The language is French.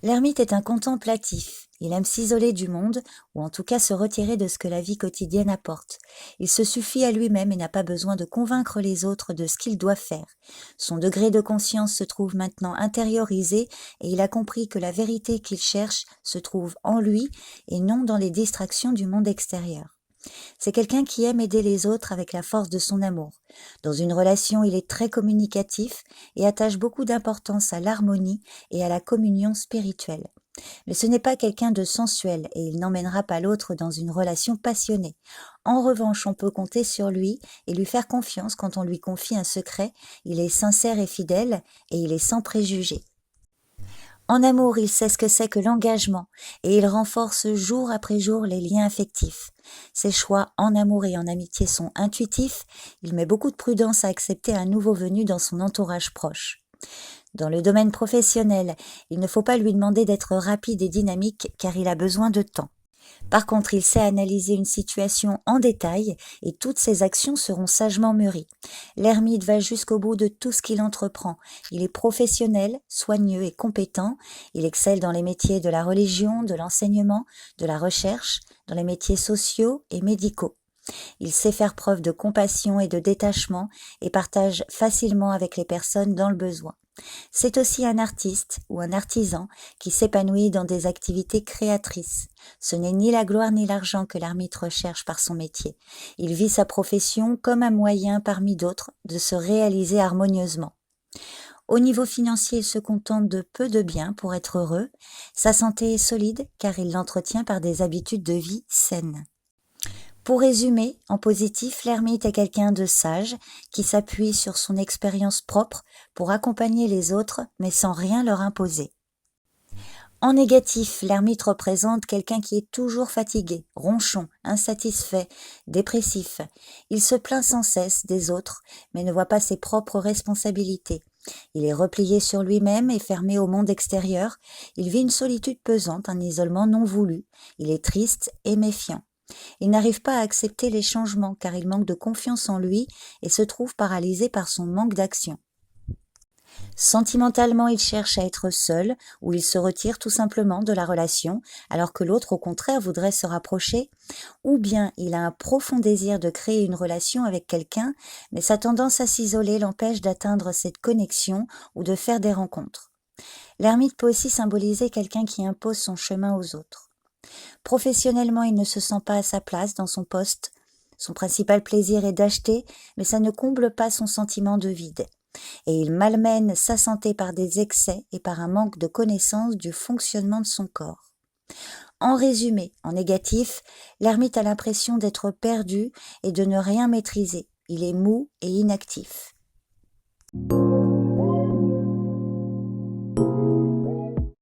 L'ermite est un contemplatif. Il aime s'isoler du monde, ou en tout cas se retirer de ce que la vie quotidienne apporte. Il se suffit à lui-même et n'a pas besoin de convaincre les autres de ce qu'il doit faire. Son degré de conscience se trouve maintenant intériorisé et il a compris que la vérité qu'il cherche se trouve en lui et non dans les distractions du monde extérieur. C'est quelqu'un qui aime aider les autres avec la force de son amour. Dans une relation, il est très communicatif et attache beaucoup d'importance à l'harmonie et à la communion spirituelle. Mais ce n'est pas quelqu'un de sensuel et il n'emmènera pas l'autre dans une relation passionnée. En revanche, on peut compter sur lui et lui faire confiance quand on lui confie un secret. Il est sincère et fidèle et il est sans préjugés. En amour, il sait ce que c'est que l'engagement et il renforce jour après jour les liens affectifs. Ses choix en amour et en amitié sont intuitifs. Il met beaucoup de prudence à accepter un nouveau venu dans son entourage proche. Dans le domaine professionnel, il ne faut pas lui demander d'être rapide et dynamique car il a besoin de temps. Par contre, il sait analyser une situation en détail et toutes ses actions seront sagement mûries. L'ermite va jusqu'au bout de tout ce qu'il entreprend. Il est professionnel, soigneux et compétent. Il excelle dans les métiers de la religion, de l'enseignement, de la recherche, dans les métiers sociaux et médicaux. Il sait faire preuve de compassion et de détachement et partage facilement avec les personnes dans le besoin. C'est aussi un artiste ou un artisan qui s'épanouit dans des activités créatrices. Ce n'est ni la gloire ni l'argent que l'ermite recherche par son métier. Il vit sa profession comme un moyen parmi d'autres de se réaliser harmonieusement. Au niveau financier, il se contente de peu de biens pour être heureux. Sa santé est solide car il l'entretient par des habitudes de vie saines. Pour résumer, en positif, l'ermite est quelqu'un de sage qui s'appuie sur son expérience propre pour accompagner les autres mais sans rien leur imposer. En négatif, l'ermite représente quelqu'un qui est toujours fatigué, ronchon, insatisfait, dépressif. Il se plaint sans cesse des autres mais ne voit pas ses propres responsabilités. Il est replié sur lui-même et fermé au monde extérieur. Il vit une solitude pesante, un isolement non voulu. Il est triste et méfiant. Il n'arrive pas à accepter les changements car il manque de confiance en lui et se trouve paralysé par son manque d'action. Sentimentalement, il cherche à être seul ou il se retire tout simplement de la relation alors que l'autre au contraire voudrait se rapprocher, ou bien il a un profond désir de créer une relation avec quelqu'un mais sa tendance à s'isoler l'empêche d'atteindre cette connexion ou de faire des rencontres. L'ermite peut aussi symboliser quelqu'un qui impose son chemin aux autres. Professionnellement, il ne se sent pas à sa place dans son poste. Son principal plaisir est d'acheter, mais ça ne comble pas son sentiment de vide. Et il malmène sa santé par des excès et par un manque de connaissance du fonctionnement de son corps. En résumé, en négatif, l'ermite a l'impression d'être perdu et de ne rien maîtriser. Il est mou et inactif.